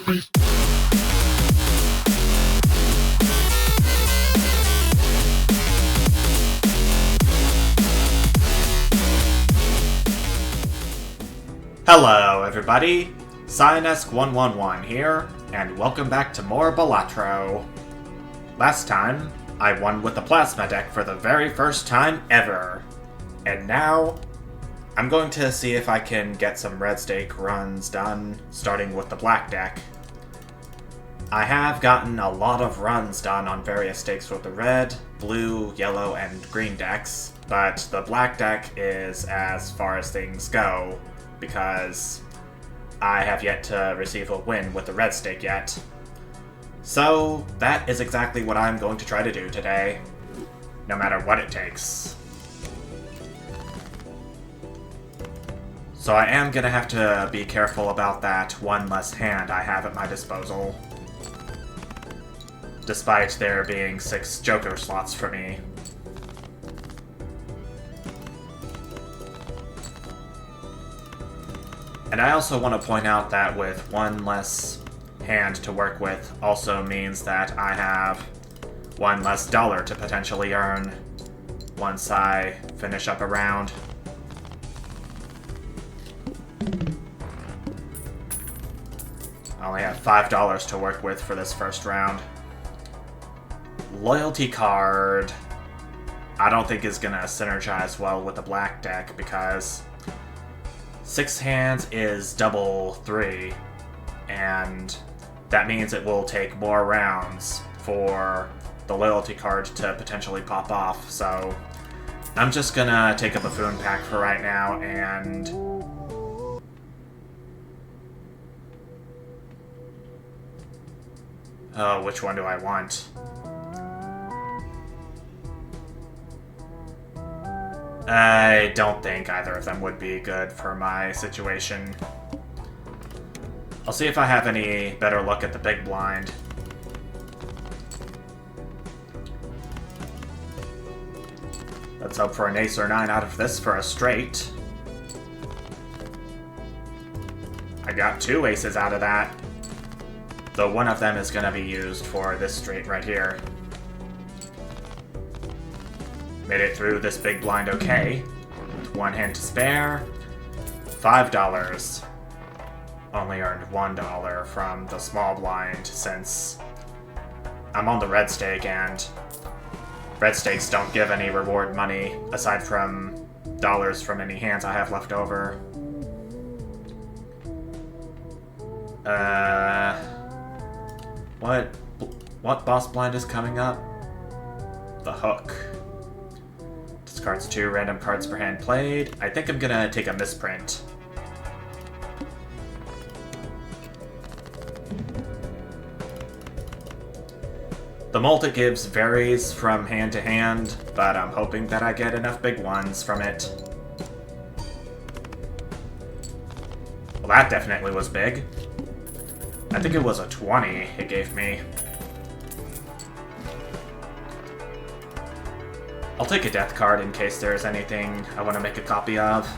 Hello everybody, Cyanesk111 here, and welcome back to more Balatro. Last time, I won with the plasma deck for the very first time ever. And now, I'm going to see if I can get some red stake runs done, starting with the black deck. I have gotten a lot of runs done on various stakes with the red, blue, yellow, and green decks, but the black deck is as far as things go, because I have yet to receive a win with the red stake yet. So that is exactly what I'm going to try to do today, no matter what it takes. So I am going to have to be careful about that one less hand I have at my disposal, despite there being 6 Joker slots for me. And I also want to point out that with one less hand to work with also means that I have one less dollar to potentially earn once I finish up a round. I only have $5 to work with for this first round. Loyalty card, I don't think is going to synergize well with the black deck because 6 hands is double 3, and that means it will take more rounds for the loyalty card to potentially pop off, so I'm just gonna take a buffoon pack for right now and oh, which one do I want? I don't think either of them would be good for my situation. I'll see if I have any better luck at the big blind. Let's hope for an ace or 9 out of this for a straight. I got 2 aces out of that, though one of them is going to be used for this straight right here. Made it through this big blind okay, with 1 hand to spare. $5. Only earned $1 from the small blind since I'm on the red stake, and red stakes don't give any reward money aside from dollars from any hands I have left over. What boss blind is coming up? The hook. Discards 2 random cards per hand played. I think I'm gonna take a misprint. The mult it gives varies from hand to hand, but I'm hoping that I get enough big ones from it. Well, that definitely was big. I think it was a 20 it gave me. I'll take a death card in case there's anything I want to make a copy of.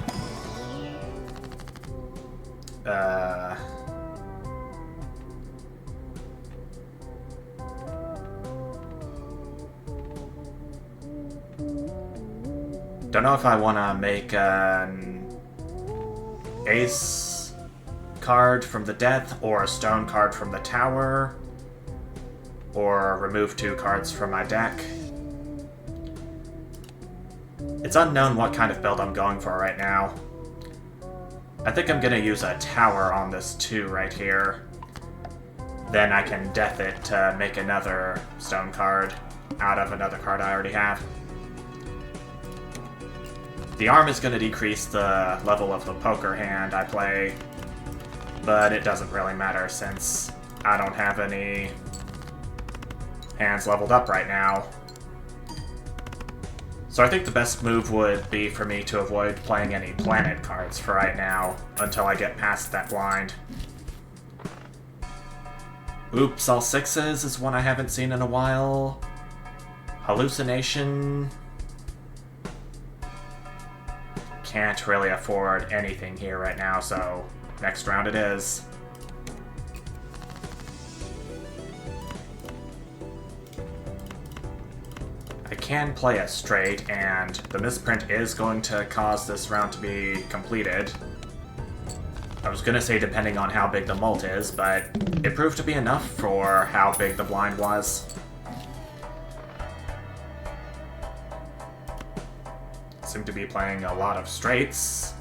Don't know if I want to make an ace card from the death, or a stone card from the tower, or remove 2 cards from my deck. It's unknown what kind of build I'm going for right now. I think I'm gonna use a tower on this 2 right here. Then I can death it to make another stone card out of another card I already have. The arm is gonna decrease the level of the poker hand I play, but it doesn't really matter since I don't have any hands leveled up right now. So I think the best move would be for me to avoid playing any planet cards for right now, until I get past that blind. Oops, all 6s is one I haven't seen in a while. Hallucination. Can't really afford anything here right now, so next round it is. can play it straight, and the misprint is going to cause this round to be completed. I was gonna say depending on how big the mult is, but it proved to be enough for how big the blind was. Seem to be playing a lot of straights,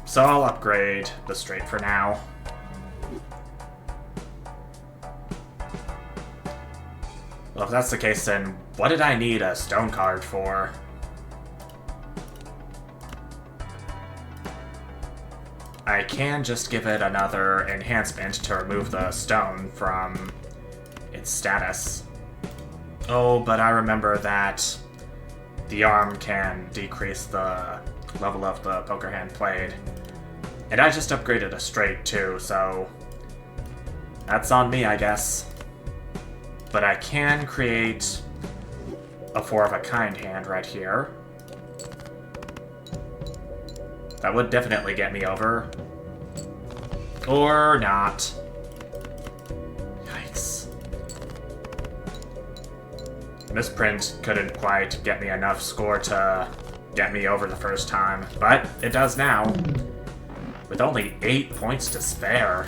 so I'll upgrade the straight for now. Well, if that's the case, then what did I need a stone card for? I can just give it another enhancement to remove the stone from its status. Oh, but I remember that the arm can decrease the level of the poker hand played. And I just upgraded a straight too, so that's on me, I guess. But I can create a 4 of a kind hand right here. That would definitely get me over. Or not. Yikes. Misprint couldn't quite get me enough score to get me over the first time, but it does now. With only 8 points to spare.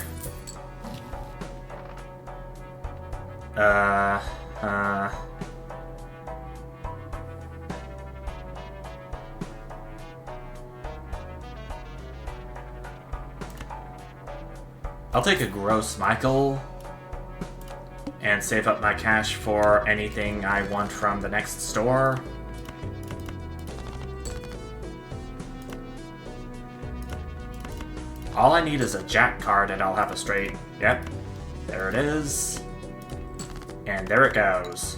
I'll take a Gross Michael and save up my cash for anything I want from the next store. All I need is a Jack card and I'll have a straight. Yep, there it is. And there it goes.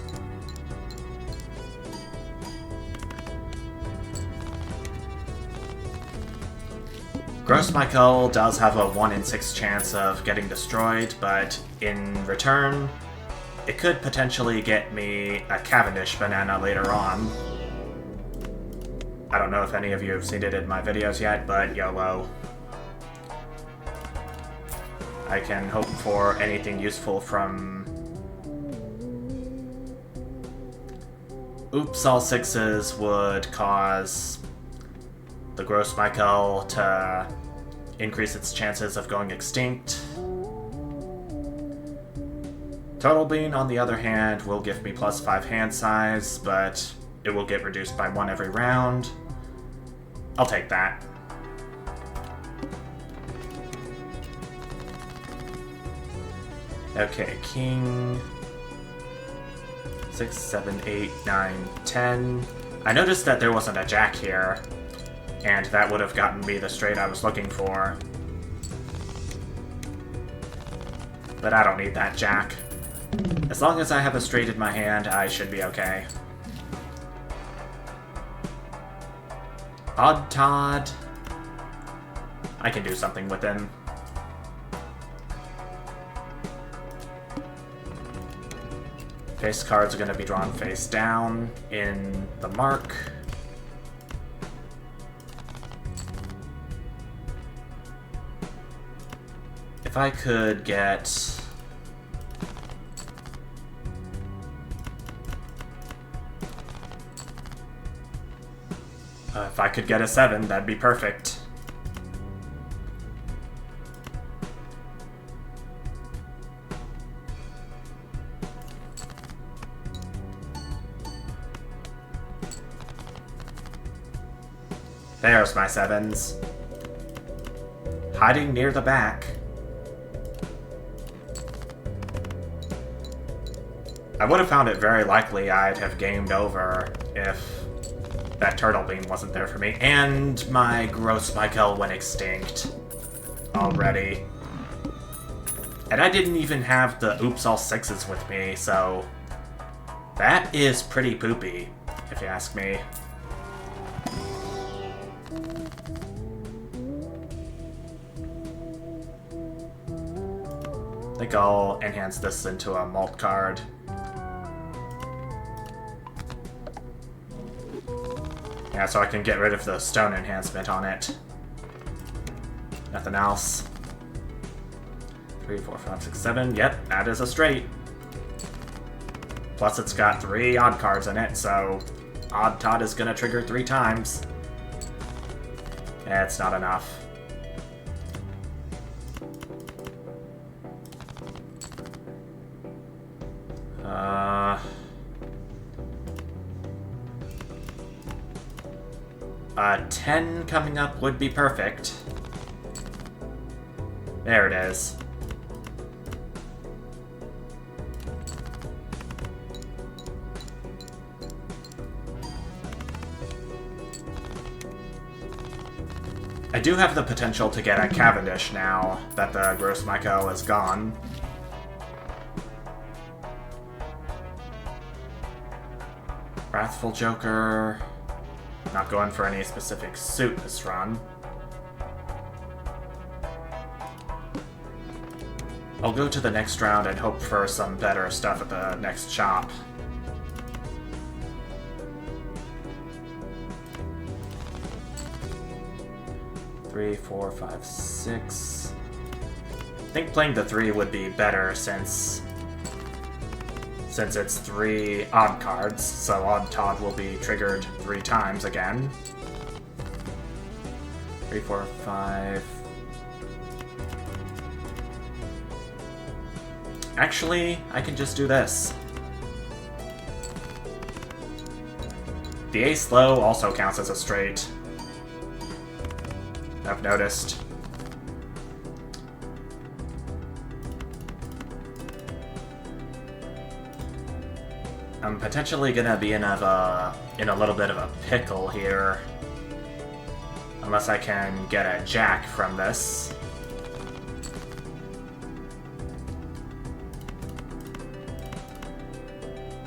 Gross Michael does have a 1 in 6 chance of getting destroyed, but in return, it could potentially get me a Cavendish banana later on. I don't know if any of you have seen it in my videos yet, but YOLO. I can hope for anything useful from... Oops, all 6s would cause the Gross Michael to increase its chances of going extinct. Total Bean, on the other hand, will give me +5 hand size, but it will get reduced by 1 every round. I'll take that. Okay, King... 6, 7, 8, 9, 10. I noticed that there wasn't a Jack here, and that would have gotten me the straight I was looking for. But I don't need that Jack. As long as I have a straight in my hand, I should be okay. Odd Todd. I can do something with him. Face cards are going to be drawn face down in the mark. If I could get... if I could get a 7, that'd be perfect. There's my 7s. Hiding near the back. I would have found it very likely I'd have gamed over if that Turtle Beam wasn't there for me. And my Gross Michael went extinct already. And I didn't even have the Oops All 6s with me, so that is pretty poopy, if you ask me. I think I'll enhance this into a malt card. Yeah, so I can get rid of the stone enhancement on it. Nothing else. 3, 4, 5, 6, 7. Yep, that is a straight. Plus it's got 3 odd cards in it, so Odd Todd is gonna trigger 3 times. It's not enough. A 10 coming up would be perfect. There it is. I do have the potential to get a Cavendish now that the Gross Michael is gone. Wrathful Joker. Not going for any specific suit this run. I'll go to the next round and hope for some better stuff at the next shop. Three, 4, 5, 6. I think playing the 3 would be better since it's 3 odd cards, so Odd Todd will be triggered 3 times again. 3, 4, 5. Actually, I can just do this. The Ace Low also counts as a straight. I've noticed. I'm potentially gonna be in a little bit of a pickle here. Unless I can get a Jack from this.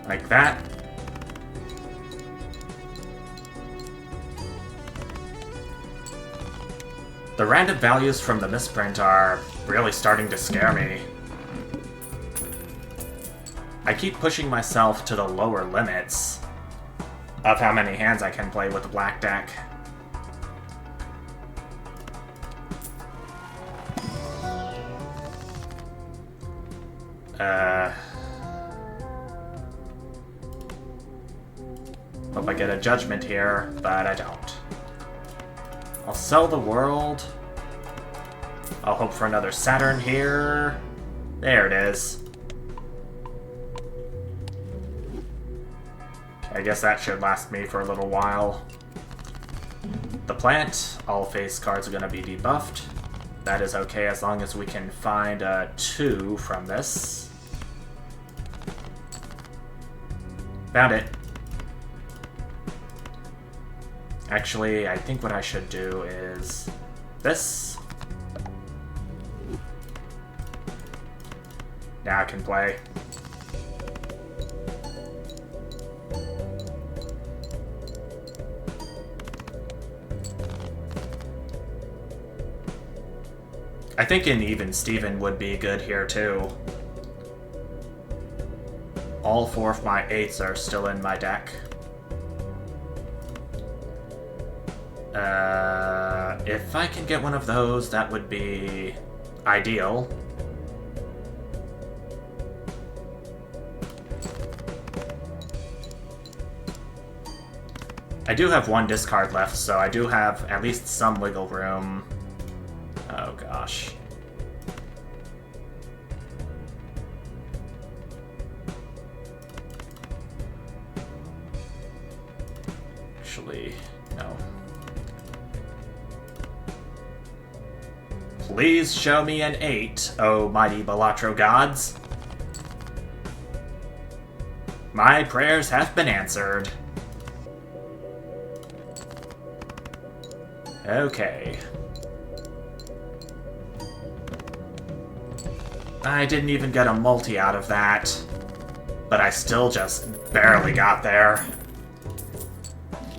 Like that. The random values from the misprint are really starting to scare me. I keep pushing myself to the lower limits of how many hands I can play with the black deck. Hope I get a judgment here, but I don't. I'll sell the world. I'll hope for another Saturn here. There it is. I guess that should last me for a little while. The plant, all face cards are going to be debuffed. That is okay as long as we can find a 2 from this. Found it. Actually, I think what I should do is this. Now I can play. I think an Even Steven would be good here too. All 4 of my 8s are still in my deck. If I can get one of those, that would be ideal. I do have 1 discard left, so I do have at least some wiggle room. Oh gosh. Actually, no. Please show me an 8, oh mighty Balatro gods. My prayers have been answered. Okay. I didn't even get a multi out of that, but I still just barely got there.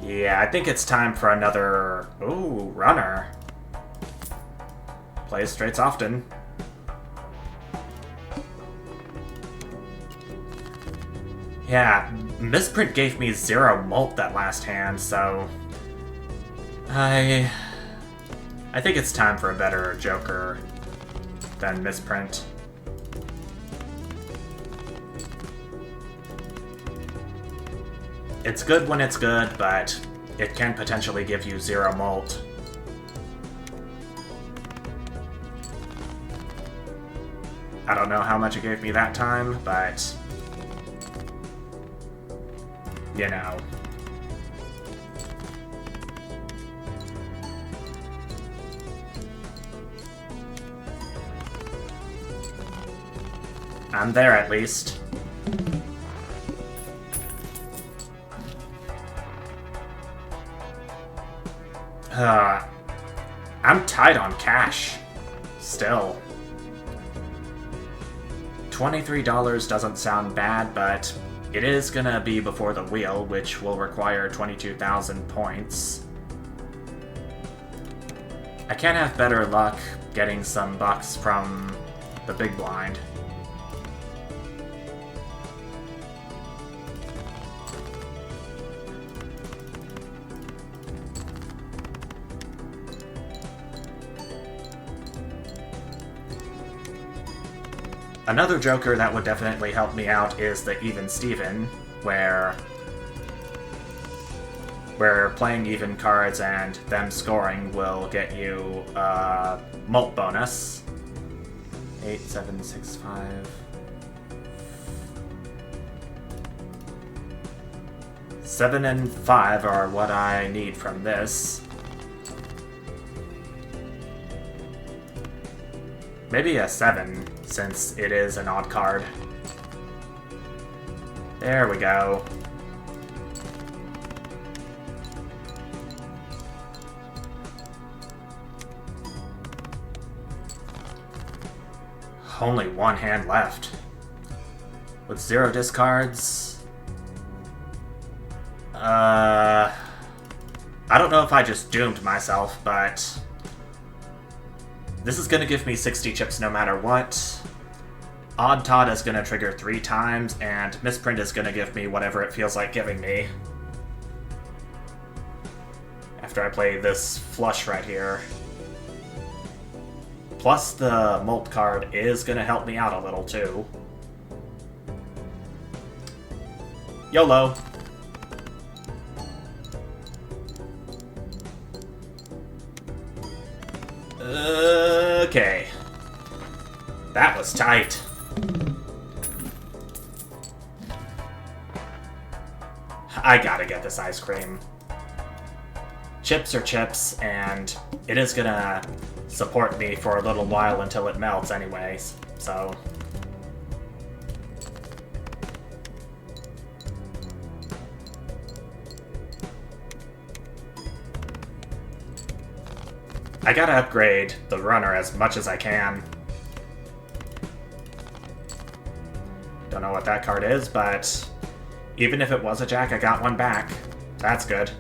Yeah, I think it's time for another... Ooh, runner. Plays straights often. Yeah, Misprint gave me 0 mult that last hand, so... I think it's time for a better Joker than Misprint. It's good when it's good, but it can potentially give you 0 molt. I don't know how much it gave me that time, but... you know. I'm there, at least. I'm tight on cash. Still. $23 doesn't sound bad, but it is gonna be before the wheel, which will require 22,000 points. I can have better luck getting some bucks from the big blind. Another joker that would definitely help me out is the Even Steven, where playing even cards and them scoring will get you a mult bonus. 8, 7, 6, 5. 7 and 5 are what I need from this. Maybe a 7, since it is an odd card. There we go. Only one hand left. With 0 discards... I don't know if I just doomed myself, but... this is gonna give me 60 chips no matter what. Odd Todd is gonna trigger 3 times, and Misprint is gonna give me whatever it feels like giving me. After I play this flush right here. Plus the Molt card is gonna help me out a little too. YOLO! Okay. That was tight. I gotta get this ice cream. Chips are chips, and it is gonna support me for a little while until it melts anyways, so... I gotta upgrade the runner as much as I can. Don't know what that card is, but even if it was a jack, I got one back. That's good.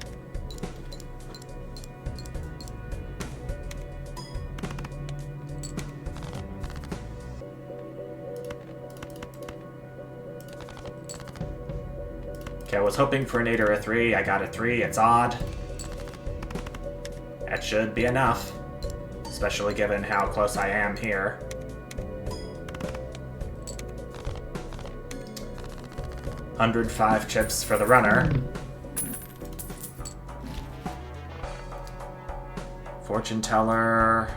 Okay, I was hoping for an 8 or a 3. I got a 3. It's odd. That should be enough, especially given how close I am here. $105 chips for the runner. Fortune teller.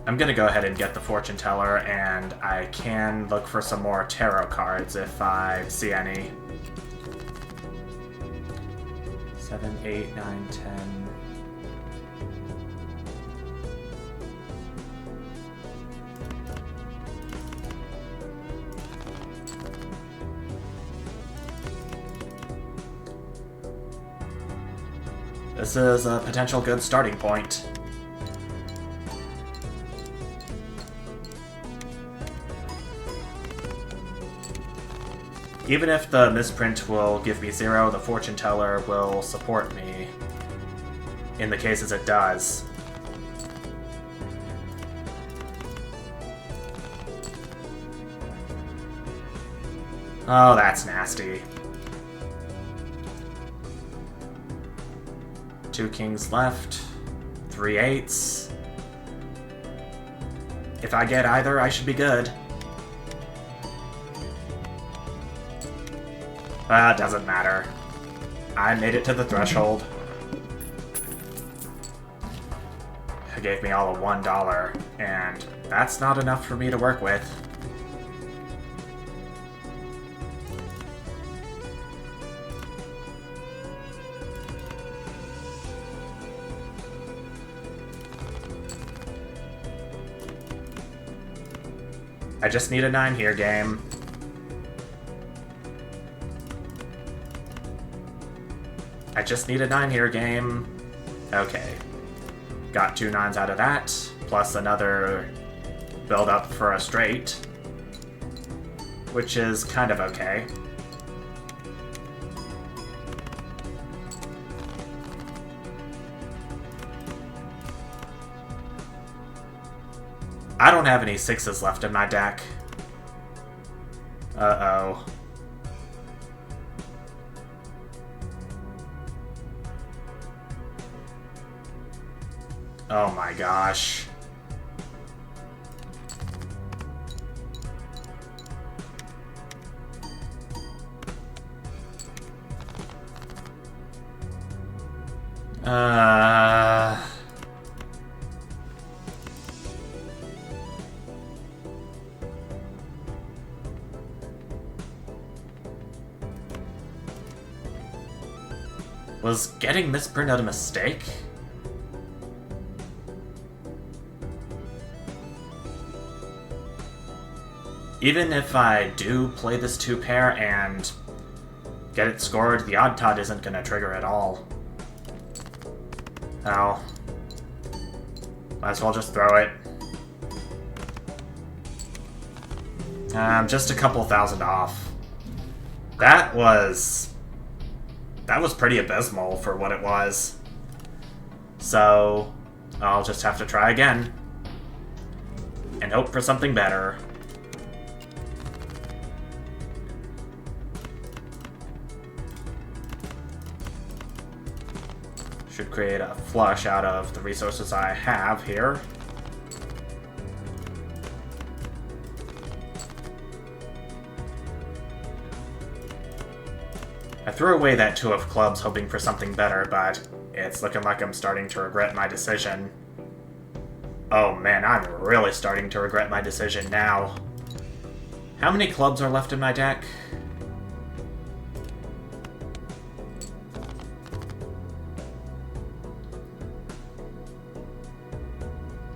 I'm gonna go ahead and get the fortune teller, and I can look for some more tarot cards if I see any. 7, 8, 9, 10. This is a potential good starting point. Even if the misprint will give me 0, the fortune teller will support me in the cases it does. Oh, that's nasty. 2 kings left, 3 8s. If I get either, I should be good. It doesn't matter. I made it to the threshold. It gave me all of $1, and that's not enough for me to work with. I just need a 9 here, game. I just need a 9 here, game. Okay. Got 2 9s out of that, plus another build up for a straight, which is kind of okay. I don't have any 6s left in my deck. Uh-oh. Oh my gosh. Was getting misprinted a mistake? Even if I do play this 2-pair and get it scored, the Odd Tot isn't going to trigger at all. Oh. Might as well just throw it. Just a couple thousand off. That was pretty abysmal for what it was. So, I'll just have to try again. And hope for something better. Should create a flush out of the resources I have here. I threw away that 2 of clubs hoping for something better, but it's looking like I'm starting to regret my decision. Oh man, I'm really starting to regret my decision now. How many clubs are left in my deck?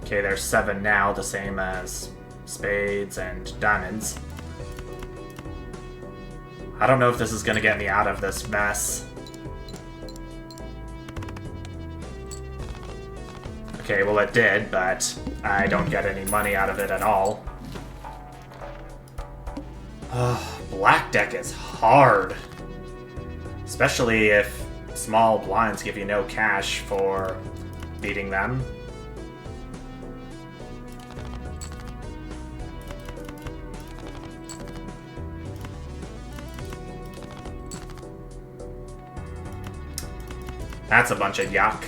Okay, there's 7 now, the same as spades and diamonds. I don't know if this is going to get me out of this mess. Okay, well it did, but I don't get any money out of it at all. Black deck is hard. Especially if small blinds give you no cash for beating them. That's a bunch of yuck.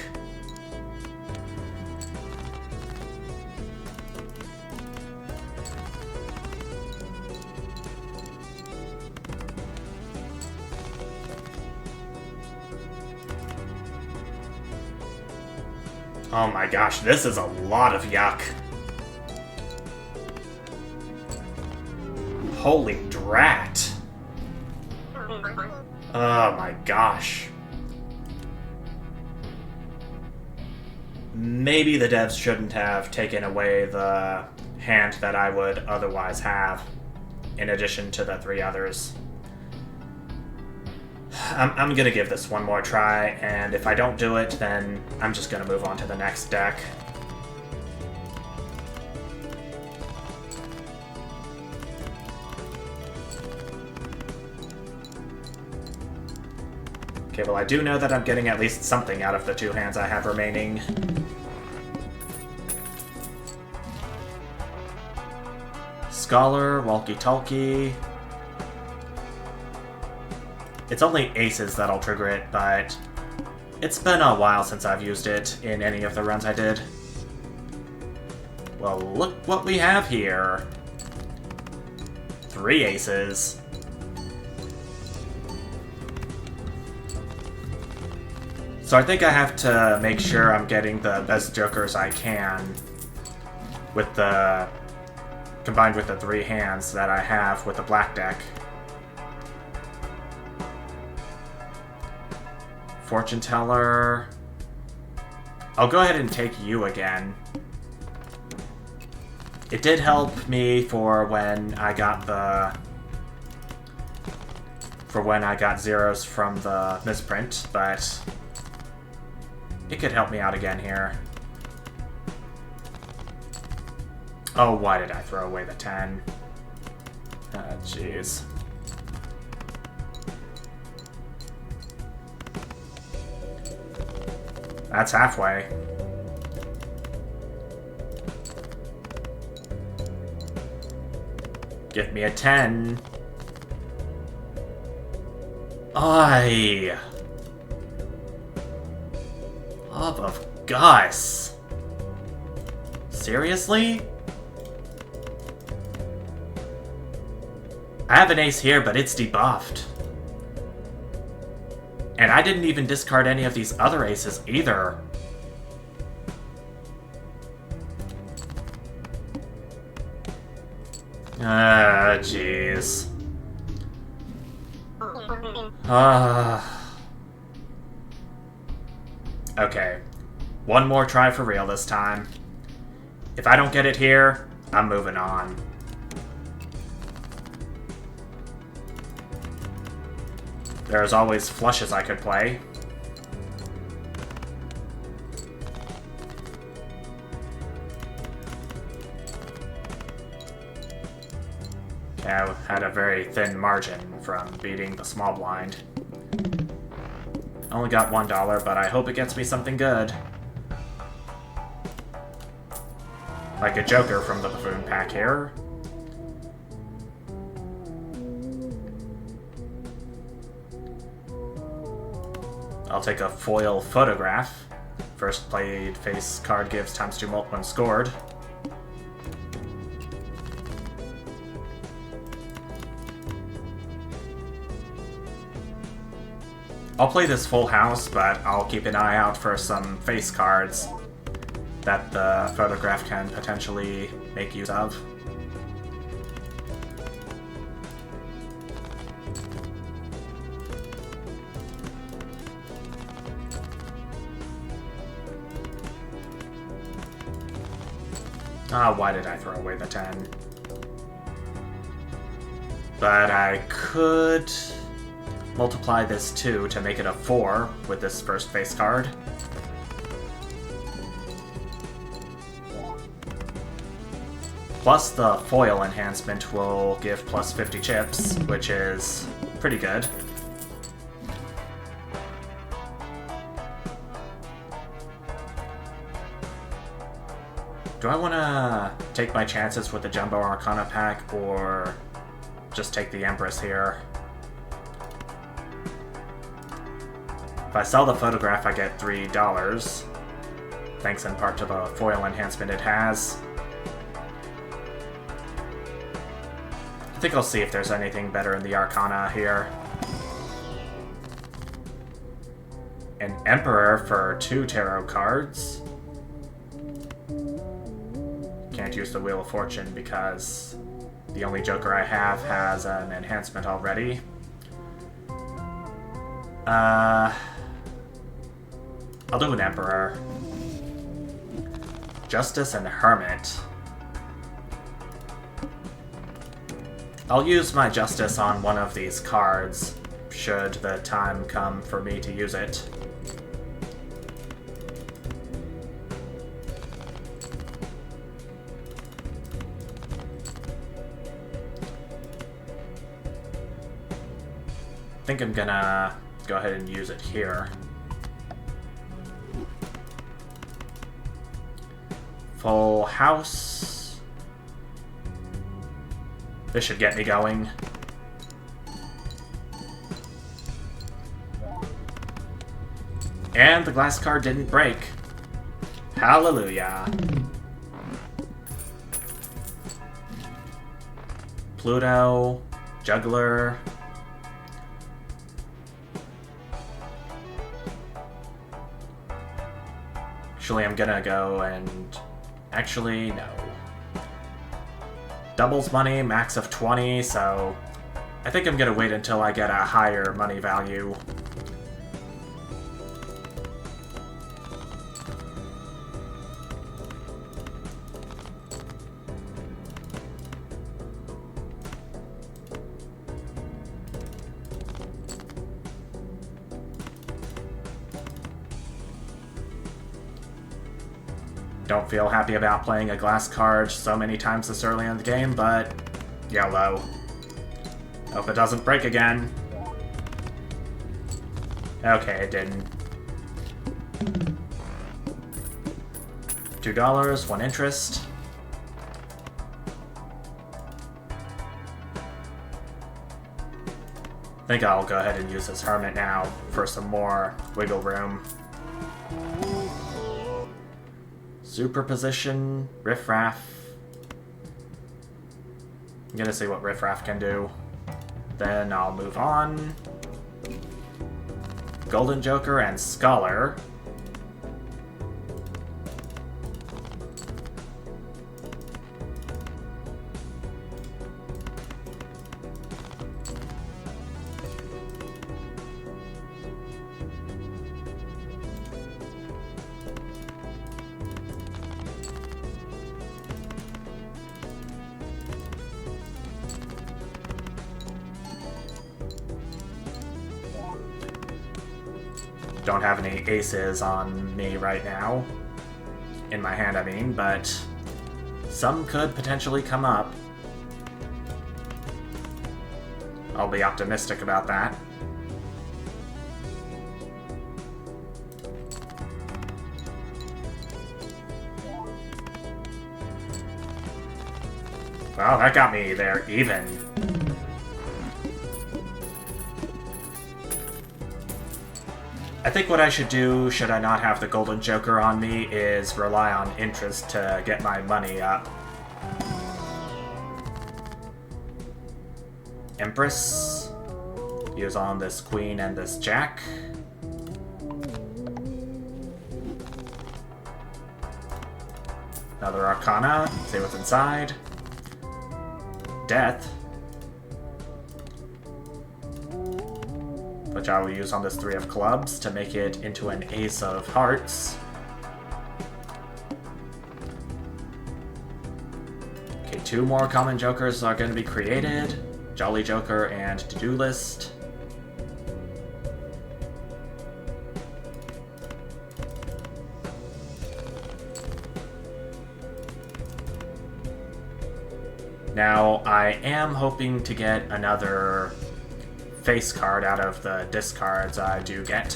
Oh my gosh, this is a lot of yuck. Holy drat. Oh my gosh. Maybe the devs shouldn't have taken away the hand that I would otherwise have, in addition to the 3 others. I'm gonna give this one more try, and if I don't do it, then I'm just gonna move on to the next deck. Okay, well I do know that I'm getting at least something out of the 2 hands I have remaining. Scholar, walkie-talkie. It's only aces that'll trigger it, but it's been a while since I've used it in any of the runs I did. Well, look what we have here. 3 aces. So I think I have to make sure I'm getting the best jokers I can with the... combined with the 3 hands that I have with the black deck. Fortune teller... I'll go ahead and take you again. It did help me for when I got the... for when I got zeros from the misprint, but... it could help me out again here. Oh, why did I throw away the 10? Jeez. That's halfway. Give me a 10. Aye. Love of Gus. Seriously? I have an ace here, but it's debuffed. And I didn't even discard any of these other aces either. Ah, jeez. Okay. One more try for real this time. If I don't get it here, I'm moving on. There's always flushes I could play. Okay, I had a very thin margin from beating the small blind. I only got $1, but I hope it gets me something good. Like a joker from the buffoon pack here. I'll take a foil photograph. First played face card gives ×2 multiple when scored. I'll play this full house, but I'll keep an eye out for some face cards that the photograph can potentially make use of. Ah, why did I throw away the 10? But I could multiply this 2 to make it a 4 with this first face card. Plus the foil enhancement will give plus 50 chips, which is pretty good. Do I want to take my chances with the Jumbo Arcana pack, or just take the Empress here? If I sell the photograph, I get $3, thanks in part to the foil enhancement it has. I think I'll see if there's anything better in the Arcana here. An Emperor for 2 tarot cards. Can't use the Wheel of Fortune because the only Joker I have has an enhancement already. I'll do an Emperor. Justice and Hermit. I'll use my Justice on one of these cards, should the time come for me to use it. I think I'm gonna go ahead and use it here. Full house. This should get me going. And the glass card didn't break. Hallelujah. Pluto, Juggler. Actually, I'm gonna go and... Actually, no. Doubles money, max of 20, so... I think I'm gonna wait until I get a higher money value. Don't feel happy about playing a glass card so many times this early in the game, but YOLO. Hope it doesn't break again. Okay, it didn't. $2, 1 interest. I think I'll go ahead and use this Hermit now for some more wiggle room. Superposition, Riffraff. I'm gonna see what Riffraff can do. Then I'll move on. Golden Joker and Scholar. Don't have any aces on me right now. In my hand, I mean, but some could potentially come up. I'll be optimistic about that. Well, that got me there even. I think what I should do, should I not have the Golden Joker on me, is rely on interest to get my money up. Empress. Use on this Queen and this Jack. Another Arcana. See what's inside. Death. Which I will use on this 3 of clubs to make it into an ace of hearts. Okay, 2 more common jokers are going to be created. Jolly Joker and to-do list. Now, I am hoping to get another face card out of the discards I do get.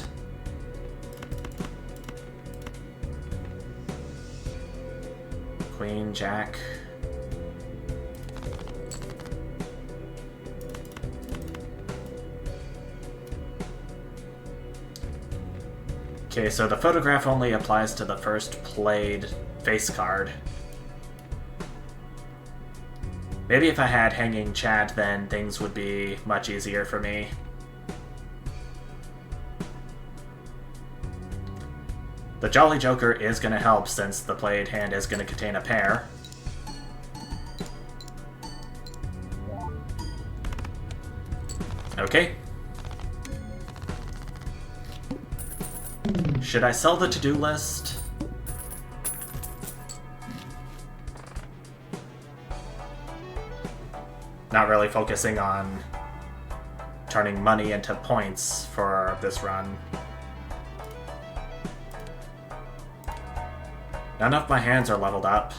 Queen, Jack. Okay, so the photograph only applies to the first played face card. Maybe if I had Hanging Chad, then things would be much easier for me. The Jolly Joker is going to help since the played hand is going to contain a pair. Okay. Should I sell the to-do list? Not really focusing on turning money into points for this run. None of my hands are leveled up.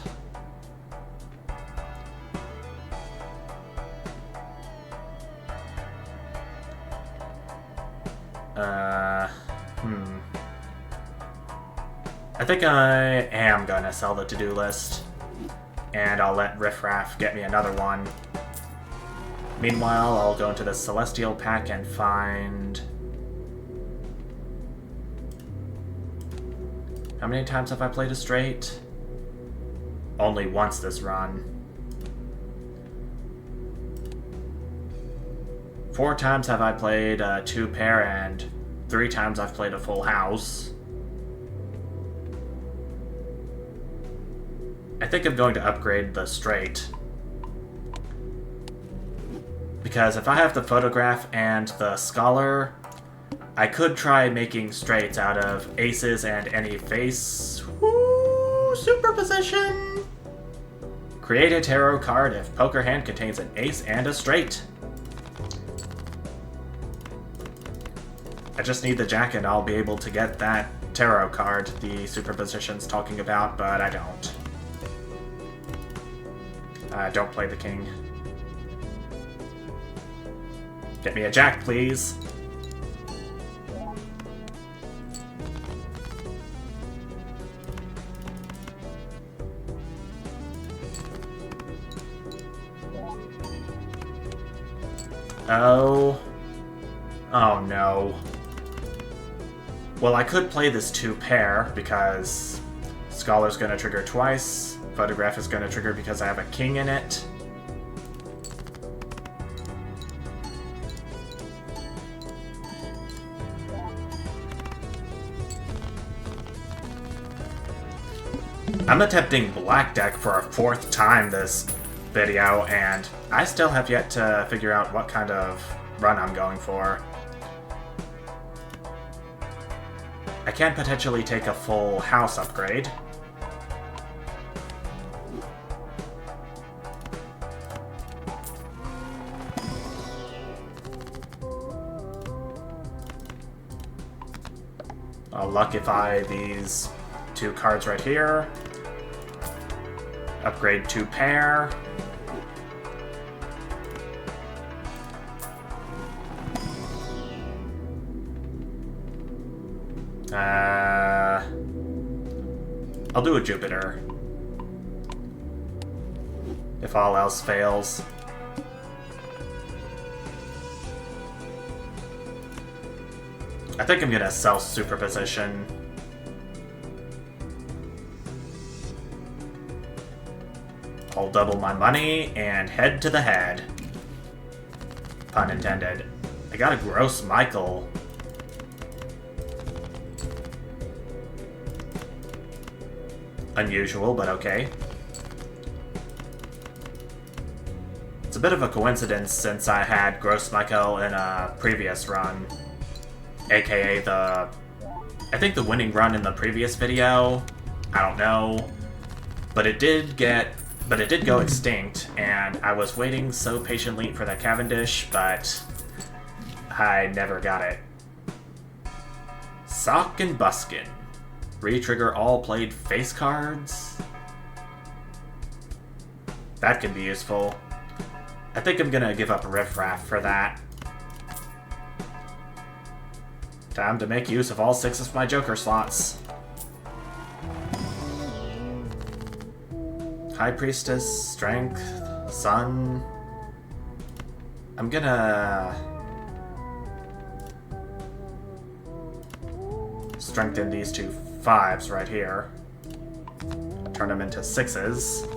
I think I am gonna sell the to-do list, and I'll let Riffraff get me another one. Meanwhile, I'll go into the Celestial Pack and find... How many times have I played a straight? Only once this run. 4 times have I played a 2-pair, and 3 times I've played a full house. I think I'm going to upgrade the straight. Because if I have the photograph and the scholar, I could try making straights out of aces and any face. Woo! Superposition! Create a tarot card if poker hand contains an ace and a straight. I just need the jack and I'll be able to get that tarot card the superposition's talking about, but I don't. Don't play the king. Get me a jack, please. Oh. Oh no. Well, I could play this 2-pair because Scholar's gonna trigger twice. Photograph is gonna trigger because I have a king in it. I'm attempting black deck for a 4th time this video, and I still have yet to figure out what kind of run I'm going for. I can potentially take a full house upgrade. I'll luckify these 2 cards right here. Upgrade 2-pair. I'll do a Jupiter. If all else fails. I think I'm gonna sell superposition. I'll double my money and head to the head. Pun intended. I got a gross Michael. Unusual, but okay. It's a bit of a coincidence since I had Gross Michael in a previous run. AKA I think the winning run in the previous video. I don't know. But it did go extinct, and I was waiting so patiently for the Cavendish, but I never got it. Sock and Buskin. Re-trigger all played face cards? That could be useful. I think I'm gonna give up Riff Raff for that. Time to make use of all 6 of my Joker slots. High Priestess, Strength, Sun. I'm gonna strengthen these 2 5s right here. Turn them into 6s.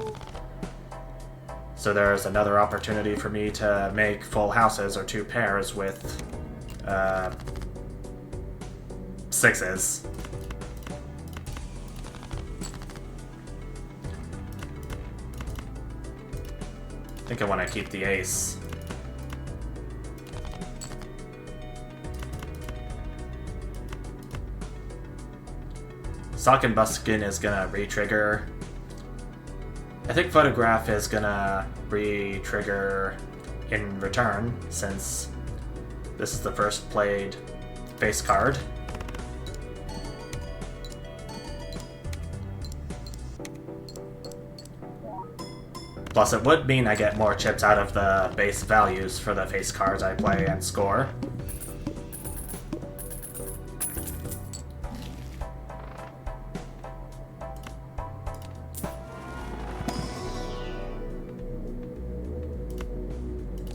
So there's another opportunity for me to make full houses or 2 pairs with 6s. I think I want to keep the ace. Sock and Buskin is gonna re-trigger. I think Photograph is gonna re-trigger in return, since this is the first played face card. Plus, it would mean I get more chips out of the base values for the face cards I play and score.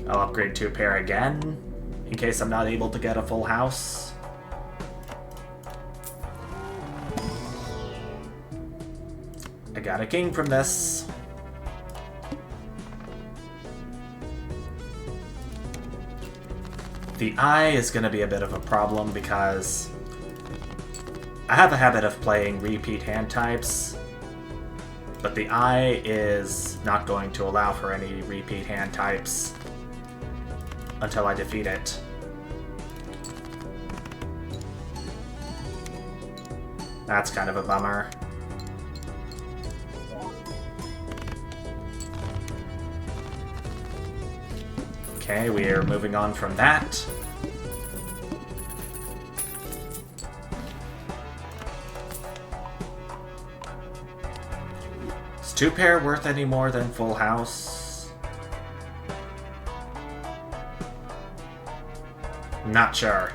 I'll upgrade 2-pair again, in case I'm not able to get a full house. I got a king from this. The eye is going to be a bit of a problem because I have a habit of playing repeat hand types, but the eye is not going to allow for any repeat hand types until I defeat it. That's kind of a bummer. Okay, we are moving on from that. Is 2-pair worth any more than full house? Not sure.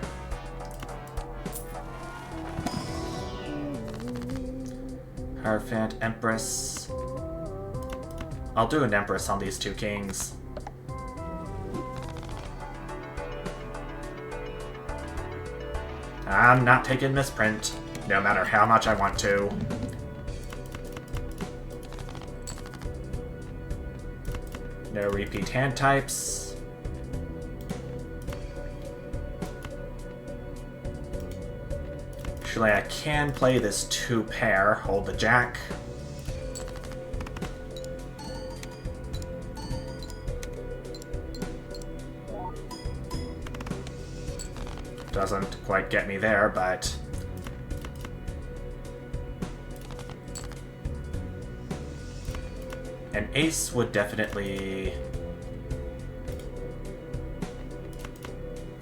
Hierophant, Empress. I'll do an Empress on these 2 kings. I'm not taking misprint, no matter how much I want to. No repeat hand types. Actually, I can play this 2-pair, hold the jack. Doesn't quite get me there, but an ace would definitely...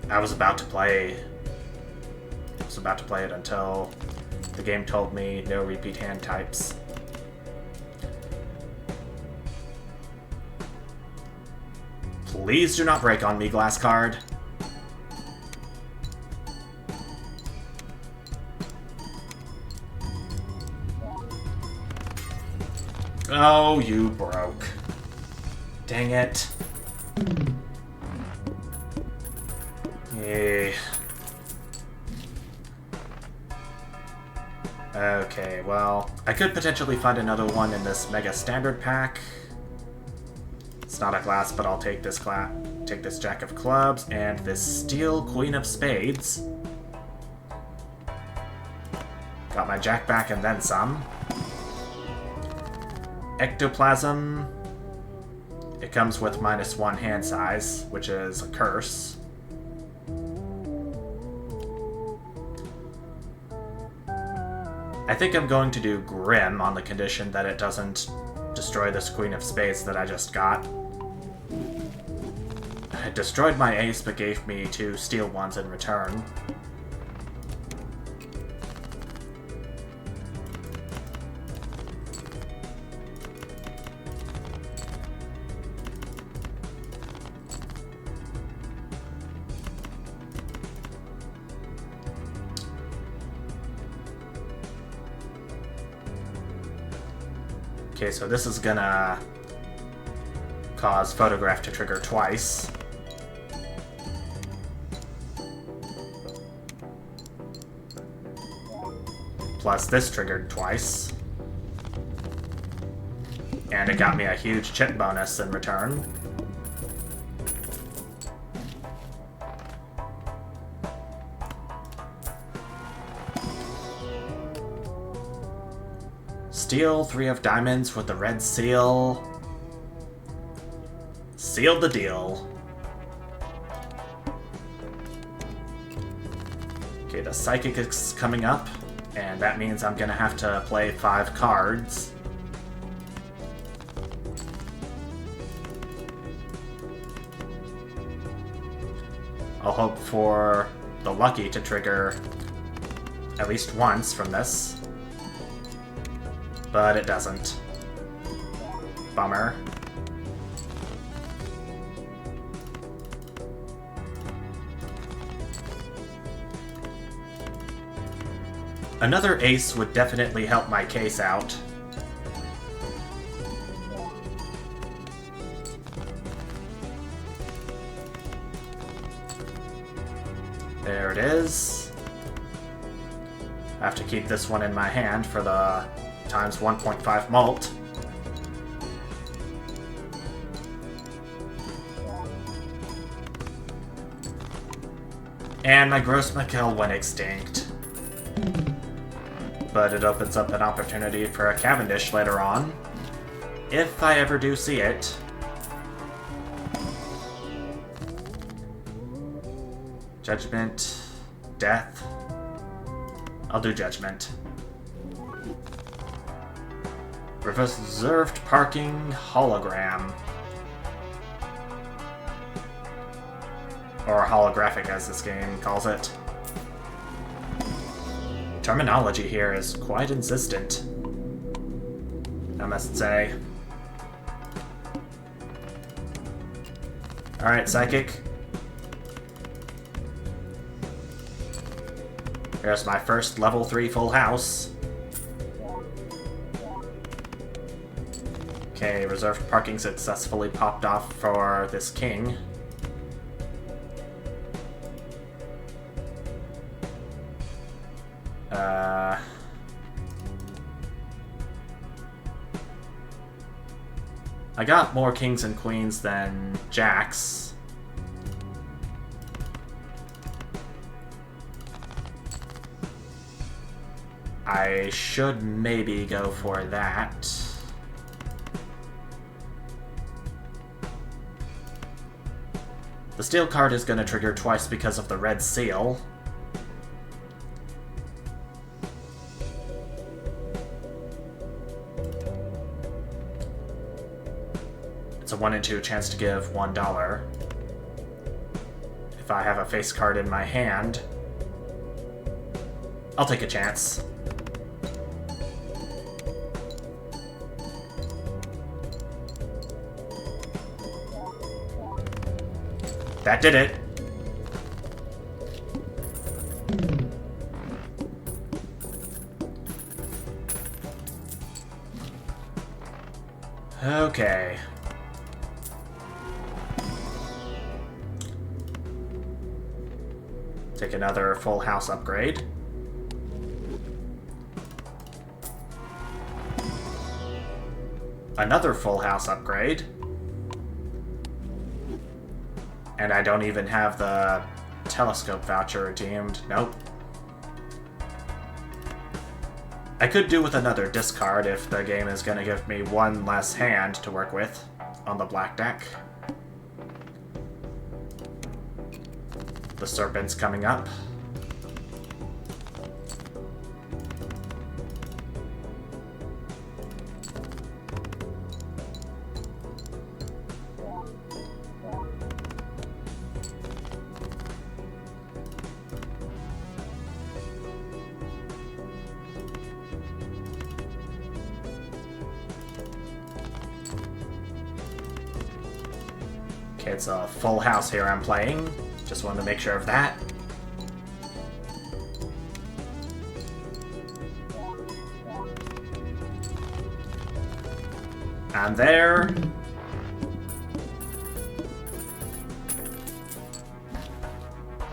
I was about to play it until the game told me no repeat hand types. Please do not break on me, glass card. Oh, you broke. Dang it. Yeah. Okay, well, I could potentially find another one in this Mega Standard pack. It's not a glass, but I'll take this take this Jack of Clubs and this Steel Queen of Spades. Got my Jack back and then some. Ectoplasm. It comes with -1 hand size, which is a curse. I think I'm going to do Grim on the condition that it doesn't destroy this Queen of Spades that I just got. It destroyed my ace, but gave me 2 steel ones in return. Okay, so this is gonna cause Photograph to trigger twice. Plus this triggered twice. And it got me a huge chip bonus in return. Steal 3 of diamonds with the red seal. Seal the deal. Okay, the Psychic is coming up, and that means I'm gonna have to play 5 cards. I'll hope for the Lucky to trigger at least once from this. But it doesn't. Bummer. Another ace would definitely help my case out. There it is. I have to keep this one in my hand for the times 1.5 mult. And my Gross McKill went extinct. But it opens up an opportunity for a Cavendish later on. If I ever do see it. Judgment. Death. I'll do Judgment. Reserved parking hologram. Or holographic, as this game calls it. Terminology here is quite insistent, I must say. Alright, Psychic. Here's my first level 3 full house. Okay, reserved parking successfully popped off for this king. I got more kings and queens than jacks. I should maybe go for that. The steel card is going to trigger twice because of the red seal. It's a 1 in 2 chance to give $1. If I have a face card in my hand, I'll take a chance. That did it. Okay. Take another full house upgrade. Another full house upgrade. And I don't even have the telescope voucher redeemed. Nope. I could do with another discard if the game is going to give me one less hand to work with on the black deck. The Serpent's coming up. Okay, it's a full house here I'm playing. Just wanted to make sure of that. I'm there.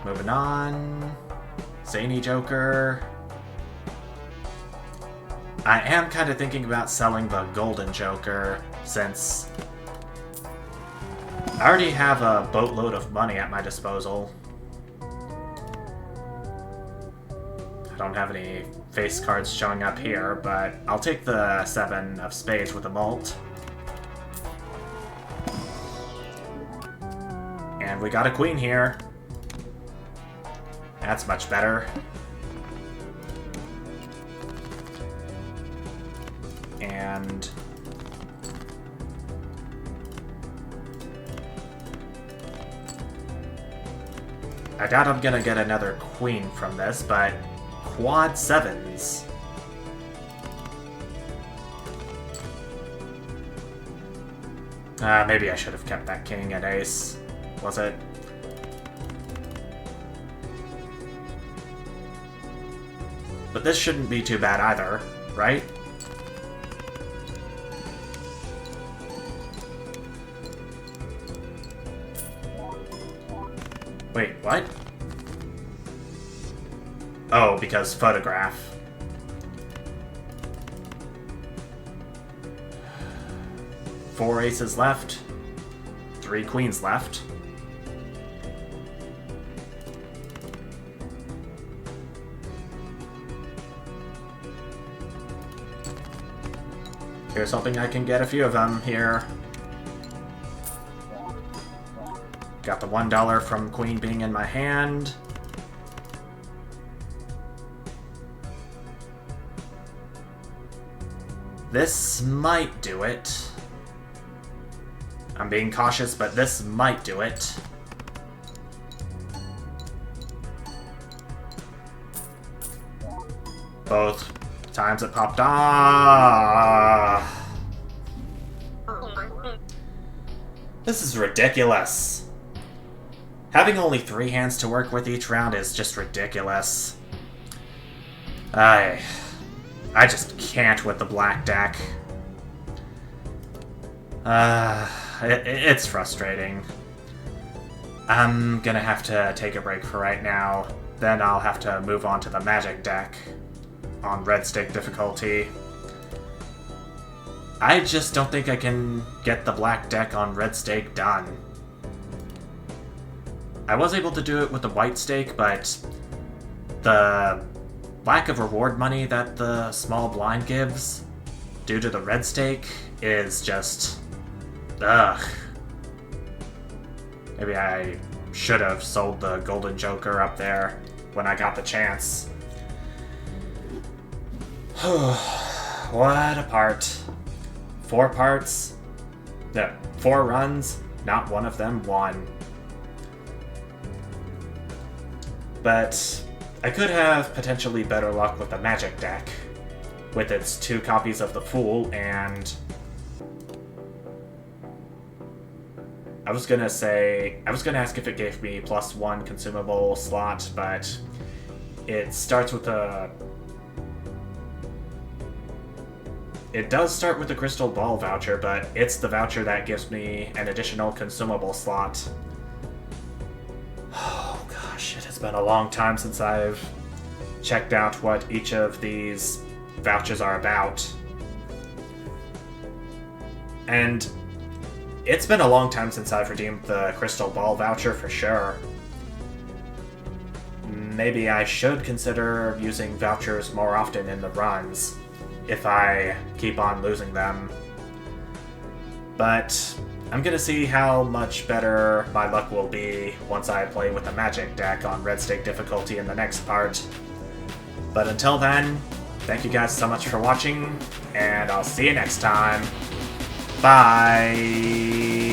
Moving on. Zany Joker. I am kind of thinking about selling the Golden Joker, since I already have a boatload of money at my disposal. I don't have any face cards showing up here, but I'll take the 7 of spades with a mult. And we got a queen here. That's much better. And I doubt I'm gonna get another queen from this, but quad 7s. Maybe I should have kept that king and ace. Was it? But this shouldn't be too bad either, right? Wait, what? Oh, because photograph. Four aces left. 3 queens left. Here's hoping I can get a few of them here. Got the $1 from Queen being in my hand. This might do it. I'm being cautious, but this might do it. Both times it popped on. This is ridiculous. Having only 3 hands to work with each round is just ridiculous. I just can't with the black deck. It's frustrating. I'm gonna have to take a break for right now. Then I'll have to move on to the magic deck on red stake difficulty. I just don't think I can get the black deck on red stake done. I was able to do it with the white stake, but the lack of reward money that the small blind gives due to the red stake is just... ugh. Maybe I should have sold the golden joker up there when I got the chance. What a part. 4 parts? No, 4 runs, not one of them won. But I could have potentially better luck with the magic deck, with its 2 copies of the Fool, and I was gonna ask if it gave me +1 consumable slot, but it starts with a... It does start with the crystal ball voucher, but it's the voucher that gives me an additional consumable slot. Oh gosh, it has been a long time since I've checked out what each of these vouchers are about. And it's been a long time since I've redeemed the crystal ball voucher for sure. Maybe I should consider using vouchers more often in the runs, if I keep on losing them. But I'm gonna see how much better my luck will be once I play with the magic deck on red stake difficulty in the next part. But until then, thank you guys so much for watching, and I'll see you next time. Bye!